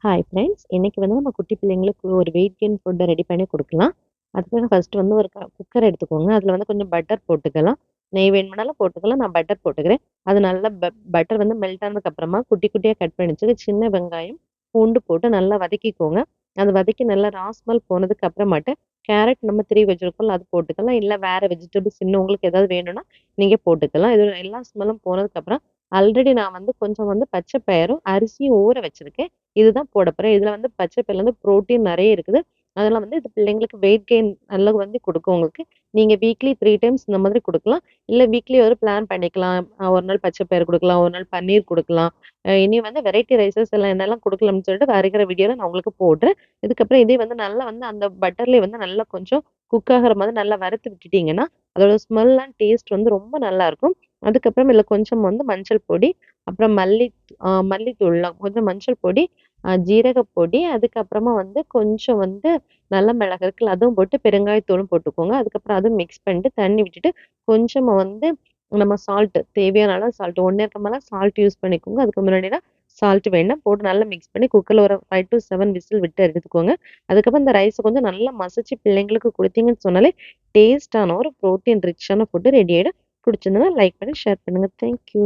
Hi friends. இன்னைக்கு வந்து நம்ம குட்டி பிள்ளைங்களுக்கு ஒரு வெயிட் கெயின் ஃபுட்ட ரெடி பண்ணி குடுக்கலாம். அதுக்காக ஃபர்ஸ்ட்டு வந்து ஒரு குக்கர் எடுத்துக்கோங்க. அதில வந்து கொஞ்சம் பட்டர் போட்டுக்கலாம். நெய் வேணும்னாலும் போட்டுக்கலாம். நான் பட்டர் போட்டுக்கிறேன். அது நல்லா பட்டர் வந்து மெல்ட் ஆனதுக்கு அப்புறமா குட்டி குட்டியா கட் பண்ணி வச்சுட்டு சின்ன வெங்காயம், பூண்டு போட்டு நல்லா வதக்கிக்கோங்க. அது வதக்கி நல்லா ராஸ்மல் போனதுக்கு அப்புறமாட்டு கேரட் நம்ம திருவி வச்சிருக்கோம்ல அது போட்டுக்கலாம். இல்ல வேற வெஜிடபிள்ஸ் இன்னும் உங்களுக்கு ஏதாவது வேணும்னா நீங்க போட்டுக்கலாம். இது எல்லா ஸ்மெல்லும் போனதுக்கப்புறம் ஆல்ரெடி நான் வந்து கொஞ்சம் வந்து பச்சை பயிரும், அரிசியும் ஊற வச்சிருக்கேன். இதுதான் போட போறேன். இதுல வந்து பச்சை பயிர்ல வந்து புரோட்டீன் நெறைய இருக்குது. அதனால வந்து இது பிள்ளைங்களுக்கு வெயிட் கெயின் நல்லா வந்து குடுக்கும் உங்களுக்கு. நீங்க வீக்லி 3 டைம்ஸ் இந்த மாதிரி குடுக்கலாம். இல்ல வீக்லி ஒரு பிளான் பண்ணிக்கலாம். ஒரு நாள் பச்சை பயிறு குடுக்கலாம், ஒரு நாள் பன்னீர் குடுக்கலாம். இனி வந்து வெரைட்டி ரைஸஸ் எல்லாம் என்னெல்லாம் குடுக்கலாம்னு சொல்லிட்டு வருகிற வீடியோல நான் உங்களுக்கு போடுறேன். இதுக்கப்புறம் இதே வந்து நல்லா வந்து அந்த பட்டர்லயே வந்து நல்லா கொஞ்சம் குக் ஆகுற மாதிரி நல்லா வறுத்து விட்டுட்டீங்கன்னா, அதோட ஸ்மெல் அண்ட் டேஸ்ட் வந்து ரொம்ப நல்லாருக்கும். அதுக்கப்புறம் இதுல கொஞ்சம் வந்து மஞ்சள் பொடி, அப்புறம் மல்லித்தூள்லாம் கொஞ்சம் மஞ்சள் பொடி, ஜீரகப் பொடி, அதுக்கப்புறமா வந்து கொஞ்சம் வந்து நல்ல மிளகு இருக்குல்ல, அதுவும் போட்டு பெருங்காயத்தூளும் போட்டுக்கோங்க. அதுக்கப்புறம் அதுவும் மிக்ஸ் பண்ணிட்டு தண்ணி விட்டுட்டு, கொஞ்சமா வந்து நம்ம தேவையான அளவு சால்ட் 1 டம்ளர் சால்ட் யூஸ் பண்ணிக்கோங்க. அதுக்கு முன்னாடிலாம் சால்ட் வேண்டாம். போட்டு நல்லா மிக்ஸ் பண்ணி குக்கர்ல ஒரு 5 டூ 7 விசில் விட்டு எடுத்துக்கோங்க. அதுக்கப்புறம் இந்த ரைஸ கொஞ்சம் நல்லா மசிச்சு பிள்ளைங்களுக்கு குடுத்தீங்கன்னு சொன்னாலே, டேஸ்ட்டான ஒரு புரோட்டீன் ரிச்சான ஃபுட் ரெடி ஆயிடும். பிடிச்சிருந்ததுன்னா லைக் பண்ணி ஷேர் பண்ணுங்க. Thank you.